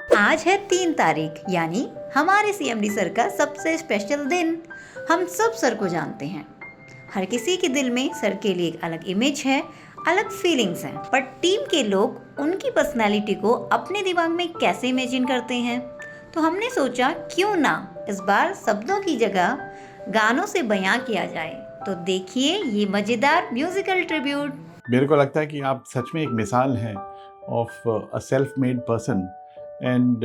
आज है 3 तारीख, यानी हमारे सीएमडी सर का सबसे स्पेशल दिन। हम सब सर को जानते हैं। हर किसी के दिल में सर के लिए एक अलग इमेज है, अलग फीलिंग्स हैं। पर टीम के लोग उनकी पर्सनालिटी को अपने दिमाग में कैसे इमेजिन करते हैं, तो हमने सोचा क्यों ना इस बार शब्दों की जगह गानों से बयां किया जाए। तो देखिए ये मजेदार म्यूजिकल ट्रिब्यूट। मेरे को लगता है कि आप सच में एक मिसाल हैं of a self made person and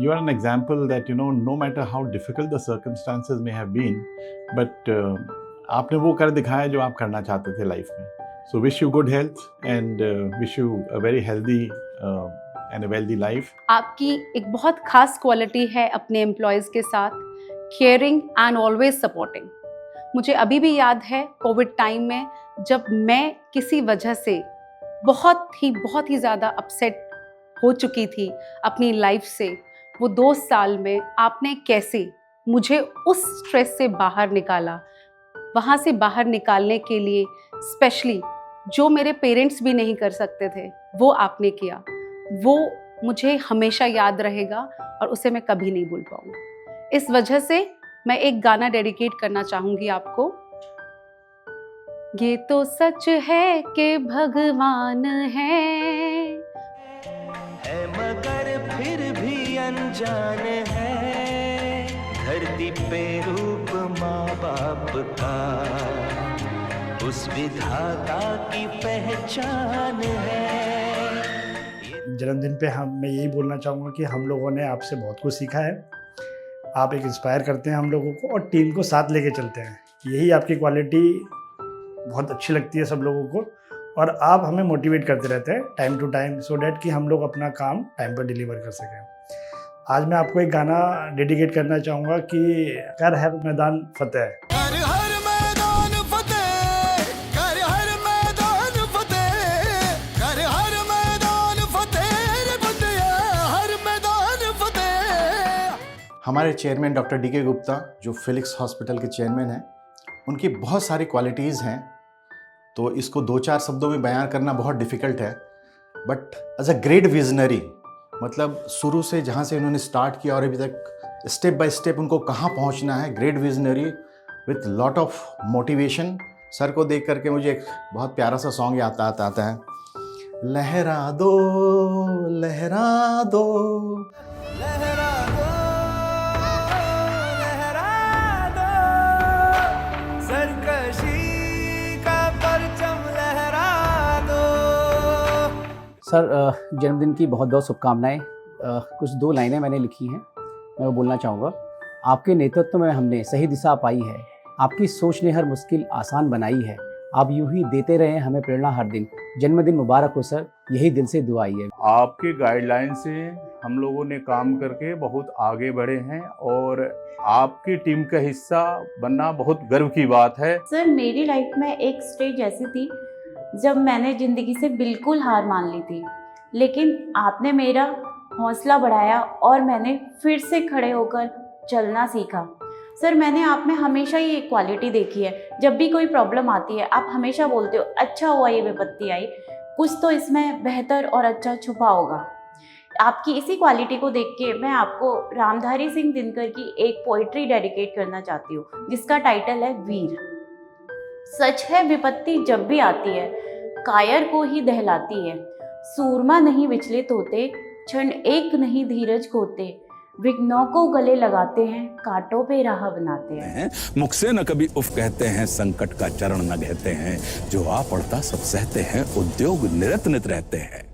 you are an example that no matter how difficult the circumstances may have been, but आपने वो कर दिखाया जो आप करना चाहते थे लाइफ में। So wish you good health and wish you a very healthy and a wealthy life। आपकी एक बहुत खास क्वालिटी है अपने एम्प्लॉयज़ के साथ, केयरिंग एंड ऑलवेज सपोर्टिंग। मुझे अभी भी याद है कोविड टाइम में जब मैं किसी वजह से बहुत ही ज़्यादा अपसेट हो चुकी थी अपनी लाइफ से, वो 2 साल में आपने कैसे मुझे उस स्ट्रेस से बाहर निकाला। वहाँ से बाहर निकालने के लिए स्पेशली जो मेरे पेरेंट्स भी नहीं कर सकते थे वो आपने किया। वो मुझे हमेशा याद रहेगा और उसे मैं कभी नहीं भूल पाऊँगी। इस वजह से मैं एक गाना डेडिकेट करना चाहूँगी आपको। ये तो सच है कि भगवान है मगर फिर भी अनजान है, धरती पे रूप माँ बाप का उस विधाता की पहचान है। जन्मदिन पे मैं यही बोलना चाहूँगा कि हम लोगों ने आपसे बहुत कुछ सीखा है। आप एक इंस्पायर करते हैं हम लोगों को और टीम को साथ लेके चलते हैं। यही आपकी क्वालिटी बहुत अच्छी लगती है सब लोगों को, और आप हमें मोटिवेट करते रहते हैं time to time, so that कि हम लोग अपना काम टाइम पर डिलीवर कर सकें। आज मैं आपको एक गाना डेडिकेट करना चाहूँगा कि कर हर मैदान फतेह। कर हर मैदान फतेह, कर हर मैदान फतेह, कर हर मैदान फतेह, फतेह हर मैदान फतेह। हमारे चेयरमैन डॉक्टर डी.के. गुप्ता जो फिलिक्स हॉस्पिटल के चेयरमैन हैं, उनकी बहुत सारी क्वालिटीज़ हैं, तो इसको 2-4 शब्दों में बयान करना बहुत डिफ़िकल्ट है। But as a great visionary, मतलब शुरू से जहाँ से उन्होंने स्टार्ट किया और अभी तक स्टेप बाय स्टेप उनको कहाँ पहुँचना है, great visionary with lot of motivation. Sir को देख करके मुझे एक बहुत प्यारा सा सॉन्ग याद आता है, लहरा दो लहरा दो लहरा दो लहरा दो, सरकशी का परचम लहरा दो। सर जन्मदिन की बहुत बहुत शुभकामनाएं। कुछ 2 लाइनें मैंने लिखी हैं, मैं वो बोलना चाहूँगा। आपके नेतृत्व में हमने सही दिशा पाई है, आपकी सोच ने हर मुश्किल आसान बनाई है, आप यूं ही देते रहें हमें प्रेरणा हर दिन। जन्मदिन मुबारक हो सर, यही दिल से दुआ है। आपके गाइडलाइन से हम लोगों ने काम करके बहुत आगे बढ़े हैं और आपकी टीम का हिस्सा बनना बहुत गर्व की बात है। सर मेरी लाइफ में एक स्टेज ऐसी थी जब मैंने ज़िंदगी से बिल्कुल हार मान ली थी, लेकिन आपने मेरा हौसला बढ़ाया और मैंने फिर से खड़े होकर चलना सीखा। सर मैंने आप में हमेशा ये क्वालिटी देखी है, जब भी कोई प्रॉब्लम आती है आप हमेशा बोलते हो अच्छा हुआ ये विपत्ति आई, कुछ तो इसमें बेहतर और अच्छा छुपा होगा। आपकी इसी क्वालिटी को देख के मैं आपको रामधारी सिंह दिनकर की एक पोइट्री डेडिकेट करना चाहती हूँ, जिसका टाइटल है वीर। सच है विपत्ति जब भी आती है कायर को ही दहलाती है, सूरमा नहीं विचलित होते, क्षण एक नहीं धीरज खोते, विघ्नों को गले लगाते हैं, कांटों पे राह बनाते हैं। मुख से न कभी उफ कहते हैं, संकट का चरण न कहते हैं, जो आ पड़ता सब सहते हैं, उद्योग निरत नित रहते हैं।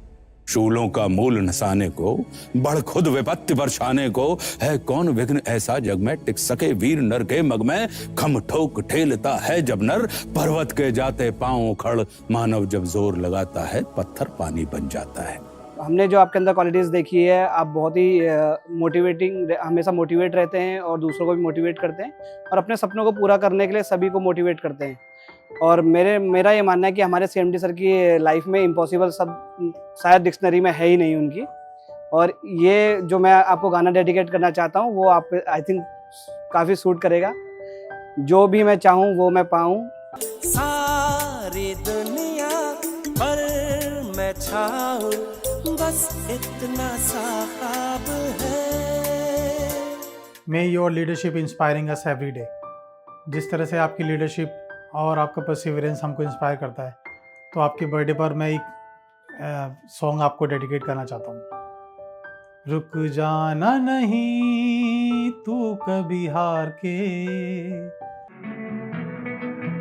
शूलों का मूल नसाने को, बढ़ खुद विपत्ति बरसाने को, है कौन विघ्न ऐसा जग में, टिक सके वीर नर के मग में। खम ठोक ठेलता है जब नर, पर्वत के जाते पांव खड़, मानव जब जोर लगाता है, पत्थर पानी बन जाता है। हमने जो आपके अंदर क्वालिटीज़ देखी है, आप बहुत ही मोटिवेटिंग, हमेशा मोटिवेट रहते हैं और दूसरों को भी मोटिवेट करते हैं और अपने सपनों को पूरा करने के लिए सभी को मोटिवेट करते हैं। और मेरा ये मानना है कि हमारे सीएमडी सर की लाइफ में इम्पॉसिबल सब शायद डिक्शनरी में है ही नहीं उनकी। और ये जो मैं आपको गाना डेडिकेट करना चाहता हूँ वो आप आई थिंक काफ़ी सूट करेगा। जो भी मैं चाहूँ वो मैं पाऊँ। सारी दुनिया पर मैं छाऊं, बस इतना सा ख्वाब है। मे your leadership inspiring us every day. जिस तरह से आपकी लीडरशिप और आपका परसिवरेंस हमको इंस्पायर करता है, तो आपके बर्थडे पर मैं एक सॉन्ग आपको डेडिकेट करना चाहता हूँ। रुक जाना नहीं तू कभी हार के,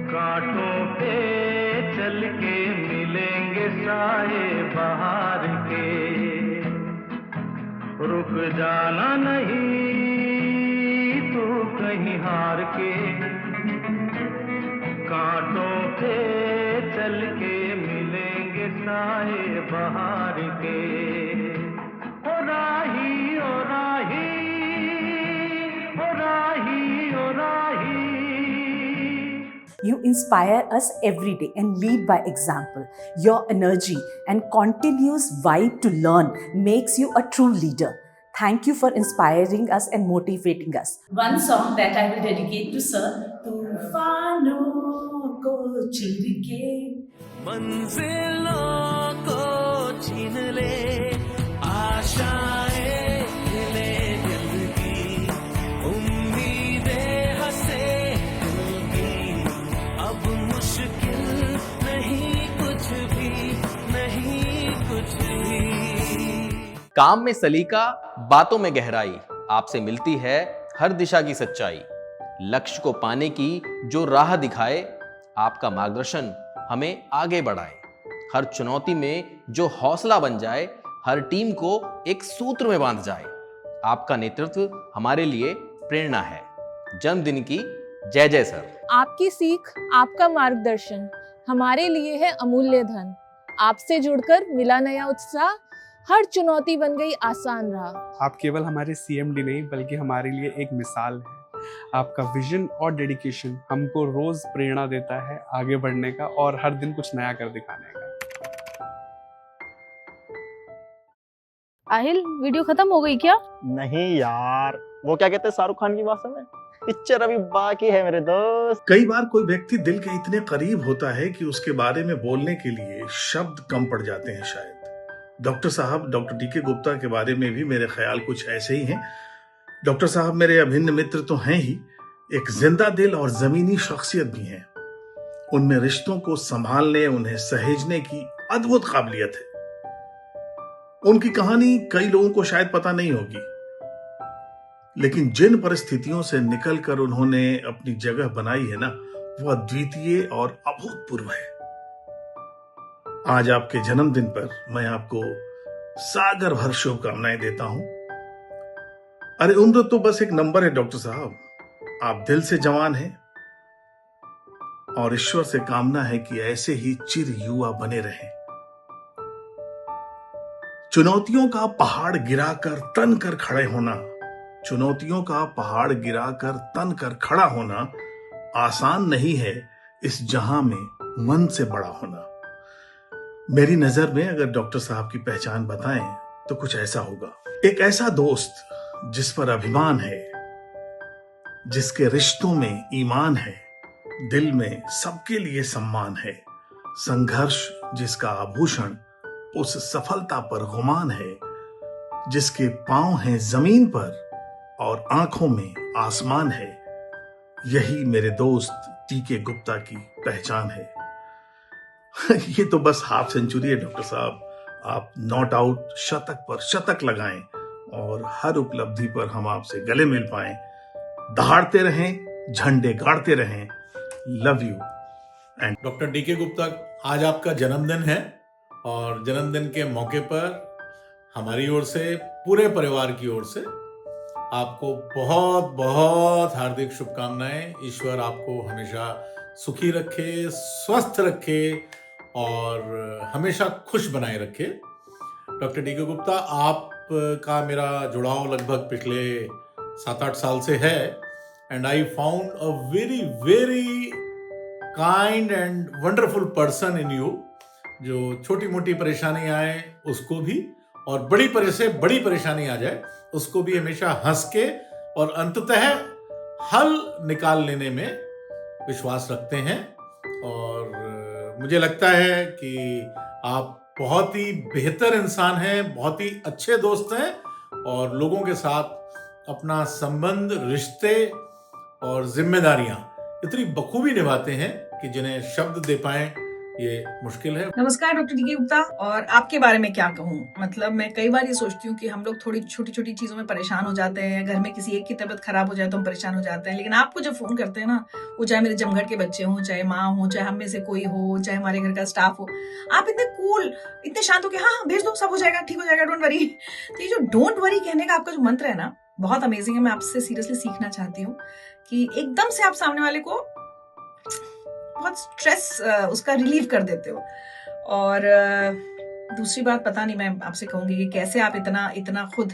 कांटों पे चल के मिलेंगे साए बाहर के। रुक जाना नहीं तू कहीं हार के। कांटों पे चल के मिलेंगे साए बाहर के। ओ राही ओ राही ओ राही ओ राही। You inspire us every day and lead by example. Your energy and continuous vibe to learn makes you a true leader. Thank you for inspiring us and motivating us. One song that I will dedicate to Sir. तूफानों को चीर के मंजिलों को छीन ले, आशाएं खिले दिल की, उम्मीदें हंसे दिल की। अब मुश्किल नहीं कुछ भी, नहीं कुछ भी। काम में सलीका, बातों में गहराई, आपसे मिलती है हर दिशा की सच्चाई। लक्ष्य को पाने की जो राह दिखाए, आपका मार्गदर्शन हमें आगे बढ़ाए। हर चुनौती में जो हौसला बन जाए, हर टीम को एक सूत्र में बांध जाए। आपका नेतृत्व हमारे लिए प्रेरणा है। जन्मदिन की जय जय सर। आपकी सीख, आपका मार्गदर्शन हमारे लिए है अमूल्य धन। आपसे जुड़कर मिला नया उत्साह, हर चुनौती बन गई आसान राह। आप केवल हमारे सीएमडी नहीं बल्कि हमारे लिए एक मिसाल है। आपका विजन और डेडिकेशन हमको रोज प्रेरणा देता है आगे बढ़ने का और हर दिन कुछ नया कर दिखाने का। आहिल, वीडियो खत्म हो गई क्या? नहीं यार, वो क्या कहते हैं शाहरुख खान की भाषा में, पिक्चर अभी बाकी है मेरे दोस्त। कई बार कोई व्यक्ति दिल के इतने करीब होता है कि उसके बारे में बोलने के लिए शब्द कम पड़ जाते हैं शायद। डॉक्टर साहब, डॉक्टर डीके गुप्ता के बारे में भी मेरे ख्याल कुछ ऐसे ही हैं। डॉक्टर साहब मेरे अभिन्न मित्र तो हैं ही, एक जिंदा दिल और जमीनी शख्सियत भी हैं। उनमें रिश्तों को संभालने, उन्हें सहेजने की अद्भुत काबिलियत है। उनकी कहानी कई लोगों को शायद पता नहीं होगी, लेकिन जिन परिस्थितियों से निकलकर उन्होंने अपनी जगह बनाई है ना, वह अद्वितीय और अभूतपूर्व है। आज आपके जन्मदिन पर मैं आपको सागर भर शुभकामनाएं देता हूं। अरे उम्र तो बस एक नंबर है डॉक्टर साहब, आप दिल से जवान हैं और ईश्वर से कामना है कि ऐसे ही चिर युवा बने रहें। चुनौतियों का पहाड़ गिराकर तन कर खड़े होना, चुनौतियों का पहाड़ गिराकर तन कर खड़ा होना आसान नहीं है। इस जहां में मन से बड़ा होना। मेरी नजर में अगर डॉक्टर साहब की पहचान बताएं तो कुछ ऐसा होगा। एक ऐसा दोस्त जिस पर अभिमान है, जिसके रिश्तों में ईमान है, दिल में सबके लिए सम्मान है, संघर्ष जिसका आभूषण उस सफलता पर गुमान है, जिसके पांव हैं जमीन पर और आंखों में आसमान है। यही मेरे दोस्त टीके गुप्ता की पहचान है। ये तो बस हाफ सेंचुरी है डॉक्टर साहब। आप नॉट आउट शतक पर शतक लगाएं और हर उपलब्धि पर हम आपसे गले मिल पाएं। दहाड़ते रहें, झंडे गाड़ते रहें। Love you. And doctor DK Gupta, आज आपका जन्मदिन है और जन्मदिन के मौके पर हमारी ओर से, पूरे परिवार की ओर से आपको बहुत बहुत हार्दिक शुभकामनाएं। ईश्वर आपको हमेशा सुखी रखे, स्वस्थ रखे और हमेशा खुश बनाए रखे। डॉक्टर डीके गुप्ता, आपका मेरा जुड़ाव लगभग पिछले 7-8 साल से है and I found a very very kind and wonderful person in you, जो छोटी मोटी परेशानी आए उसको भी और बड़ी परेशानी आ जाए उसको भी हमेशा हंस के और अंततः हल निकाल लेने में विश्वास रखते हैं। और मुझे लगता है कि आप बहुत ही बेहतर इंसान हैं, बहुत ही अच्छे दोस्त हैं और लोगों के साथ अपना संबंध, रिश्ते और जिम्मेदारियां इतनी बखूबी निभाते हैं कि जिन्हें शब्द दे पाएं ये मुश्किल है। नमस्कार डॉक्टर डी के गुप्ता। और आपके बारे में क्या कहूँ, मतलब मैं कई बार ये सोचती हूँ कि हम लोग थोड़ी छोटी छोटी चीज़ों में परेशान हो जाते हैं। घर में किसी एक की तबीयत खराब हो जाए तो हम परेशान हो जाते हैं, लेकिन आपको जब फ़ोन करते हैं ना, वो चाहे मेरे जमघट के बच्चे हों, चाहे माँ हो, चाहे हम में से कोई हो, चाहे हमारे घर का स्टाफ हो, आप इतने कूल, इतने शांत हो कि हाँ भेज दो, सब हो जाएगा, ठीक हो जाएगा, डोंट वरी। तो ये जो डोंट वरी कहने का आपका जो मंत्र है ना, बहुत अमेजिंग है। मैं आपसे सीरियसली सीखना चाहती हूँ कि एकदम से आप सामने वाले को बहुत स्ट्रेस उसका रिलीव कर देते हो। और दूसरी बात, पता नहीं, मैं आपसे कहूंगी कि कैसे आप इतना खुद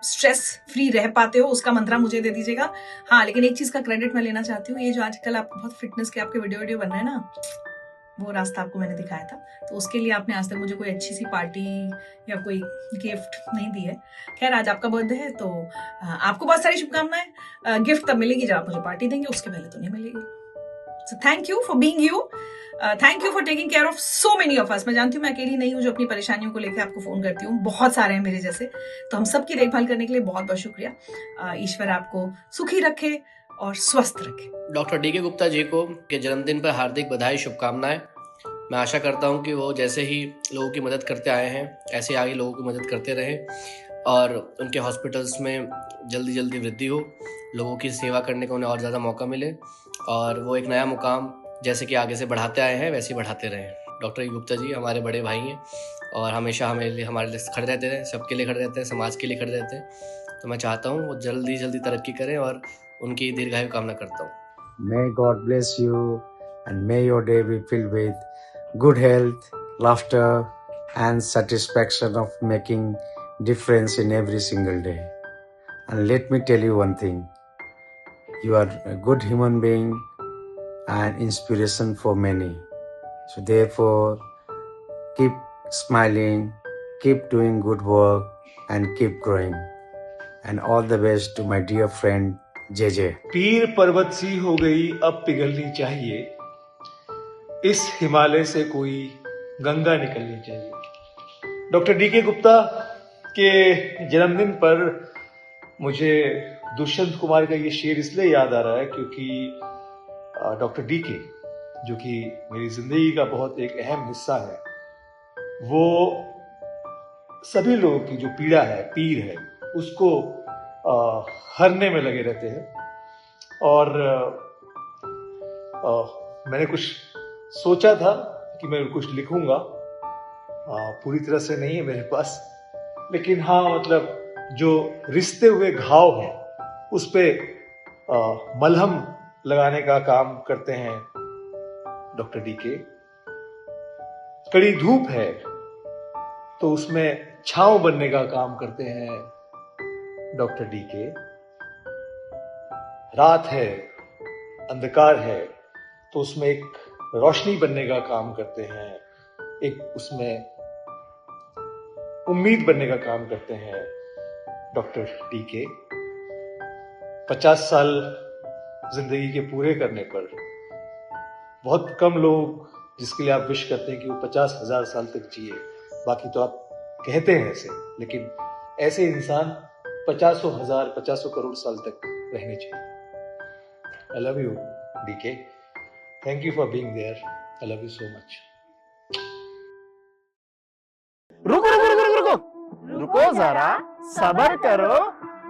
स्ट्रेस फ्री रह पाते हो, उसका मंत्रा मुझे दे दीजिएगा। हाँ, लेकिन एक चीज का क्रेडिट मैं लेना चाहती हूँ, ये जो आजकल आप बहुत फिटनेस के आपके वीडियो बन रहे हैं ना, वो रास्ता आपको मैंने दिखाया था, तो उसके लिए आपने आज तक मुझे कोई अच्छी सी पार्टी या कोई गिफ्ट नहीं दी है। खैर, आज आपका बर्थडे है तो आपको बहुत सारी शुभकामनाएं। गिफ्ट तब मिलेगी जब आप मुझे पार्टी देंगे, उसके पहले तो नहीं मिलेगी। So thank you for being you. Thank you for taking care of so many of us. मैं जानती हूँ मैं अकेली नहीं हूँ जो अपनी परेशानियों को लेकर आपको फोन करती हूँ, बहुत सारे हैं मेरे जैसे। तो हम सबकी देखभाल करने के लिए बहुत बहुत शुक्रिया। ईश्वर आपको सुखी रखे और स्वस्थ रखे। डॉक्टर डी के गुप्ता जी को के जन्मदिन पर हार्दिक बधाई, शुभकामनाएं। मैं आशा करता हूँ कि वो जैसे ही लोगों की मदद करते आए हैं, ऐसे आगे लोगों की मदद करते रहें और उनके हॉस्पिटल्स में जल्दी जल्दी वृद्धि हो, लोगों की सेवा करने का उन्हें और ज़्यादा मौका मिले और वो एक नया मुकाम जैसे कि आगे से बढ़ाते आए हैं वैसे ही बढ़ाते रहें। डॉक्टर गुप्ता जी हमारे बड़े भाई हैं और हमेशा हमारे लिए खड़े रहते हैं, सबके लिए खड़े रहते हैं, समाज के लिए खड़े रहते हैं। तो मैं चाहता हूँ वो जल्दी जल्दी तरक्की करें और उनकी दीर्घायु कामना करता हूँ। May God bless you and may your day be filled with good health, laughter and satisfaction of making difference in every single day. And let me tell you one thing, you are a good human being and inspiration for many. So therefore, keep smiling, keep doing good work and keep growing. And all the best to my dear friend JJ. पीर पर्वत सी हो गई अब पिघलनी चाहिए, इस हिमालय से कोई गंगा निकलनी चाहिए। डॉक्टर डी के गुप्ता के जन्मदिन पर मुझे दुष्यंत कुमार का ये शेर इसलिए याद आ रहा है क्योंकि डॉक्टर डी के, जो कि मेरी जिंदगी का बहुत एक अहम हिस्सा है, वो सभी लोगों की जो पीड़ा है, पीर है, उसको हरने में लगे रहते हैं। और मैंने कुछ सोचा था कि मैं कुछ लिखूंगा, पूरी तरह से नहीं है मेरे पास, लेकिन हाँ, मतलब जो रिश्ते हुए घाव हैं उस पे मलहम लगाने का काम करते हैं डॉक्टर डी के। कड़ी धूप है तो उसमें छांव बनने का काम करते हैं डॉक्टर डी के। रात है, अंधकार है तो उसमें एक रोशनी बनने का काम करते हैं, एक उसमें उम्मीद बनने का काम करते हैं डॉक्टर डी के। 50 साल जिंदगी के पूरे करने पर बहुत कम लोग जिसके लिए आप विश करते हैं कि वो 50,000 साल तक जिए, बाकी तो आप कहते हैं ऐसे, लेकिन ऐसे इंसान 50,000 करोड़ साल तक रहने चाहिए। I love you D K, thank you for being there, I love you so much. रुको रुको रुको रुको रुको जरा, सब्र करो,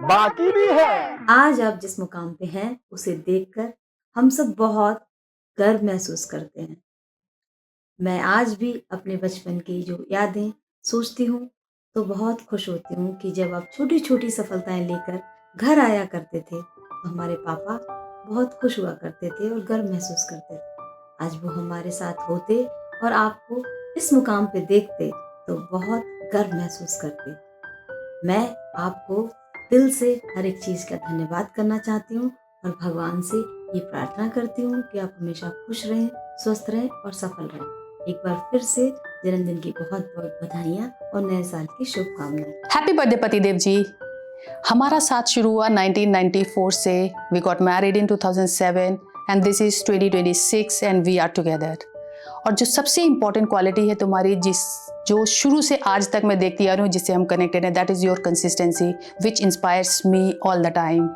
बाकी भी है। आज आप जिस मुकाम पे हैं उसे देखकर हम सब बहुत गर्व महसूस करते हैं। मैं आज भी अपने बचपन की जो यादें सोचती हूँ तो बहुत खुश होती हूँ कि जब आप छोटी छोटी सफलताएं लेकर घर आया करते थे तो हमारे पापा बहुत खुश हुआ करते थे और गर्व महसूस करते थे। आज वो हमारे साथ होते और आपको इस मुकाम पे देखते तो बहुत गर्व महसूस करते। मैं आपको दिल से हर एक चीज़ का धन्यवाद करना चाहती हूँ और भगवान से ये प्रार्थना करती हूँ कि आप हमेशा खुश रहें, स्वस्थ रहें और सफल रहें। एक बार फिर से जन्मदिन की बहुत बहुत बधाइयाँ और नए साल की शुभकामनाएं। हैप्पी बर्थडे पतिदेव जी। हमारा साथ शुरू हुआ 1994 से। We got married in 2007 and this is 2026 and we are together. और जो सबसे इम्पॉर्टेंट क्वालिटी है तुम्हारी, जो शुरू से आज तक मैं देखती आ रही हूँ, जिससे हम कनेक्टेड हैं, that is your consistency which inspires me all the time.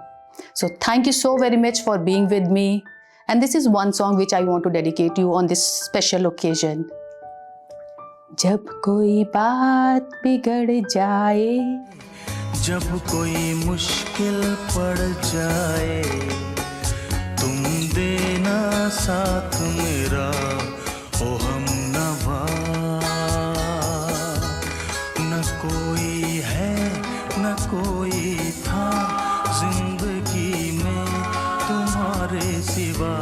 So thank you so very much for being with me, and this is one song which I want to dedicate you on this special occasion. जब कोई बात बिगड़ जाए, जब कोई मुश्किल पड़ जाए, तुम देना साथ मेरा ओ हमनवा. न कोई है न कोई था जिंदगी में तुम्हारे सिवा,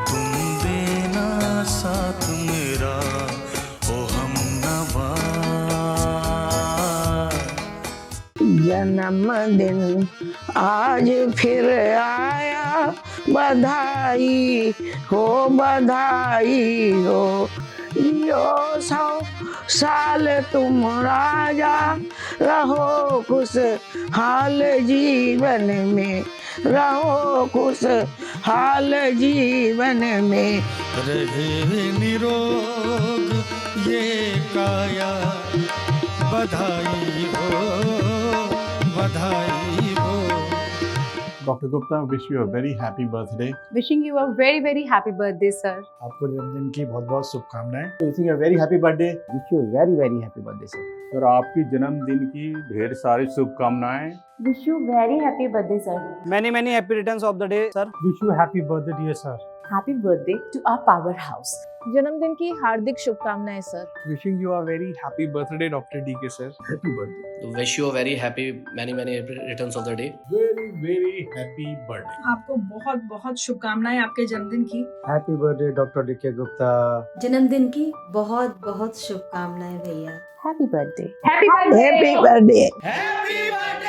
तुम देना साथ मेरा ओ हमनवा. जन्मदिन आज फिर आया, बधाई हो बधाई हो. जियो 100 साल तुम राजा, रहो खुश हाल जीवन में, रहो खुश हाल जीवन में. रहे निरोग ये काया, बधाई हो बधाई हो. Dr. Gupta, wish you a very happy birthday. Wishing you a very very happy birthday, sir. आपको जन्मदिन की बहुत बहुत शुभकामनाएं. Wishing you a very happy birthday. Wish you a very very happy birthday, sir. और आपकी जन्मदिन की ढेर सारी शुभकामनाएं. Wish you very happy birthday, sir. Many many happy returns of the day, sir. Wish you happy birthday, dear sir. Happy birthday to our powerhouse. जन्मदिन की हार्दिक शुभकामनाएं sir. Wishing you a very happy birthday, Dr. DK sir. Happy birthday. Wish you a very happy many returns of the day. Very very happy birthday. आपको बहुत बहुत शुभकामनाएं आपके जन्मदिन की. Happy birthday, Dr. DK Gupta. जन्मदिन की बहुत बहुत शुभकामनाएं भैया. Happy birthday. Happy birthday. Happy birthday.